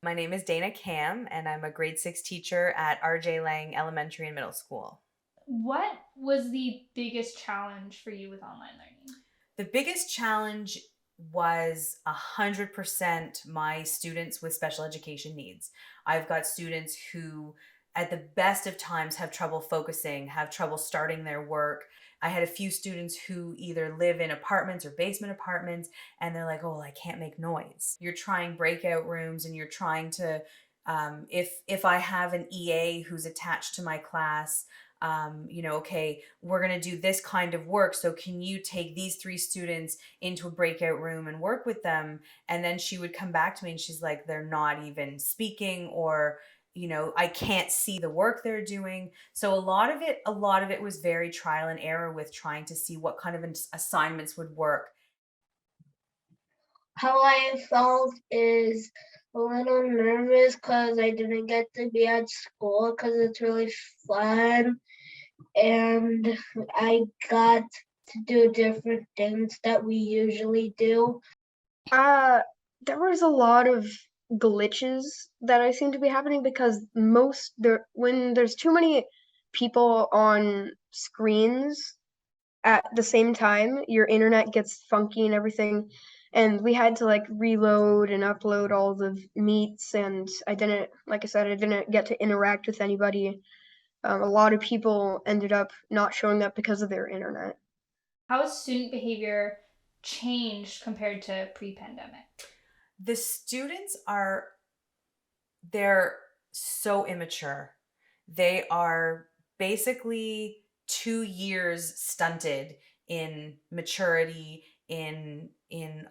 My name is Dana Cam, and I'm a grade 6 teacher at RJ Lang Elementary and Middle School. What was the biggest challenge for you with online learning? The biggest challenge was 100% my students with special education needs. I've got students who, at the best of times, have trouble focusing, have trouble starting their work. I had a few students who either live in apartments or basement apartments, and they're like, "Oh, well, I can't make noise." You're trying breakout rooms, and you're trying to, if I have an EA who's attached to my class, okay, we're going to do this kind of work. So can you take these three students into a breakout room and work with them? And then she would come back to me and she's like, they're not even speaking, or, I can't see the work they're doing. So a lot of it was very trial and error with trying to see what kind of assignments would work. How I felt is a little nervous because I didn't get to be at school because it's really fun and I got to do different things that we usually do. Uh, there was a lot of glitches that I seem to be happening because when there's too many people on screens at the same time, your internet gets funky and everything. And we had to like reload and upload all the meets, and like I said, I didn't get to interact with anybody. A lot of people ended up not showing up because of their internet. How has student behavior changed compared to pre-pandemic? The students they're so immature. They are basically 2 years stunted in maturity, in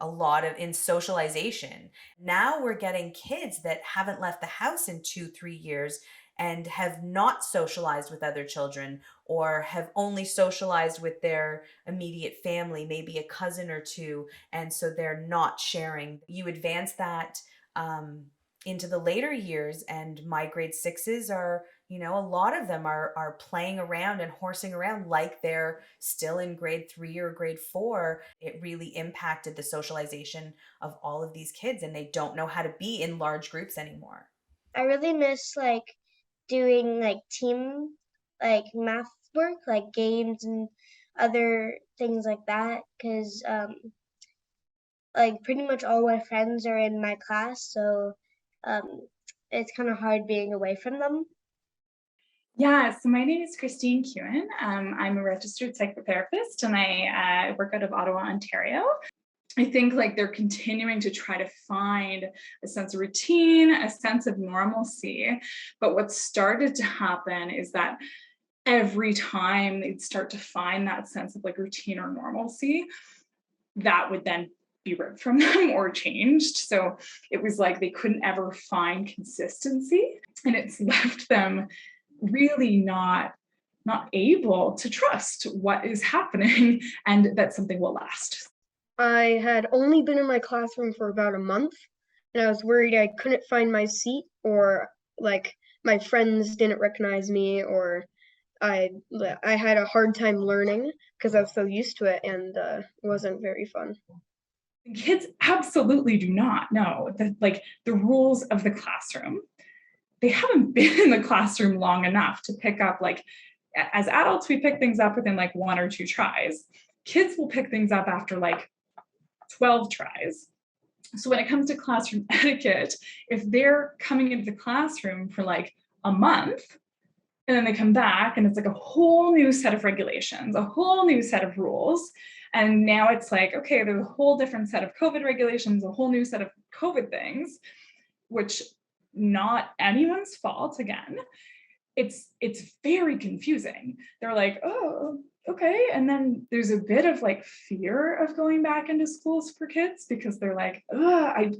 a lot of in socialization. Now we're getting kids that haven't left the house in 2 3 years and have not socialized with other children, or have only socialized with their immediate family, maybe a cousin or two, and so they're not sharing. You advance that um, into the later years, and my grade sixes are, a lot of them are playing around and horsing around like they're still in grade 3 or grade 4. It really impacted the socialization of all of these kids, and they don't know how to be in large groups anymore. I really miss doing team math work, like games and other things like that because pretty much all my friends are in my class, so um, it's kind of hard being away from them. Yeah, so my name is Christine Kewen. I'm a registered psychotherapist and I work out of Ottawa, Ontario. I think like they're continuing to try to find a sense of routine, a sense of normalcy. But what started to happen is that every time they'd start to find that sense of like routine or normalcy, that would then be ripped from them or changed. So it was like they couldn't ever find consistency, and it's left them really not able to trust what is happening and that something will last. I had only been in my classroom for about a month, and I was worried I couldn't find my seat, or like my friends didn't recognize me, or I had a hard time learning because I was so used to it, and it wasn't very fun. Kids absolutely do not know the rules of the classroom. They haven't been in the classroom long enough to pick up, like, as adults we pick things up within like one or two tries. Kids will pick things up after like 12 tries. So when it comes to classroom etiquette, if they're coming into the classroom for like a month and then they come back and it's like a whole new set of regulations, a whole new set of rules, and now it's like, okay, there's a whole different set of COVID regulations, a whole new set of COVID things, which not anyone's fault again. It's very confusing. They're like, oh, okay. And then there's a bit of like fear of going back into schools for kids because they're like, I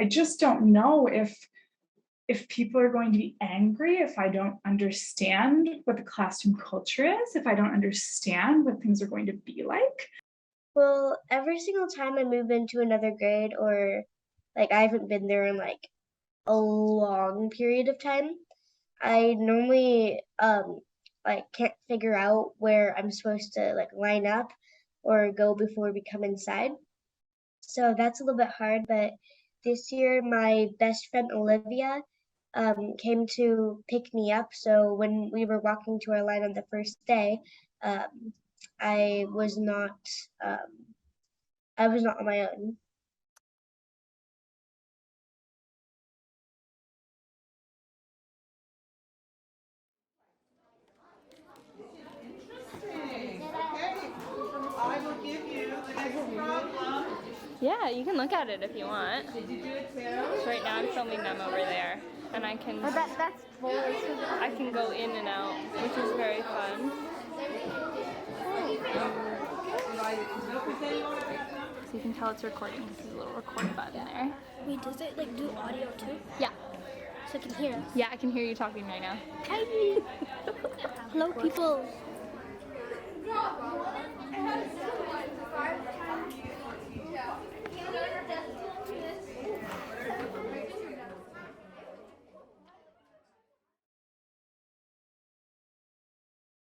just don't know if people are going to be angry if I don't understand what the classroom culture is, if I don't understand what things are going to be like. Well, every single time I move into another grade or I haven't been there in a long period of time, I normally can't figure out where I'm supposed to line up or go before we come inside. So that's a little bit hard, but this year my best friend Olivia came to pick me up. So when we were walking to our line on the first day, um, I was not um, I was not on my own. I will give you the next problem. Yeah, you can look at it if you want. Did you do it too? Right now I'm filming them over there, and I can I can go in and out, which is very fun. So you can tell it's recording. There's a little record button there. Wait, does it like do audio too? Yeah, So I can hear us? yeah, I can hear you talking right now. Hi! Hello, people.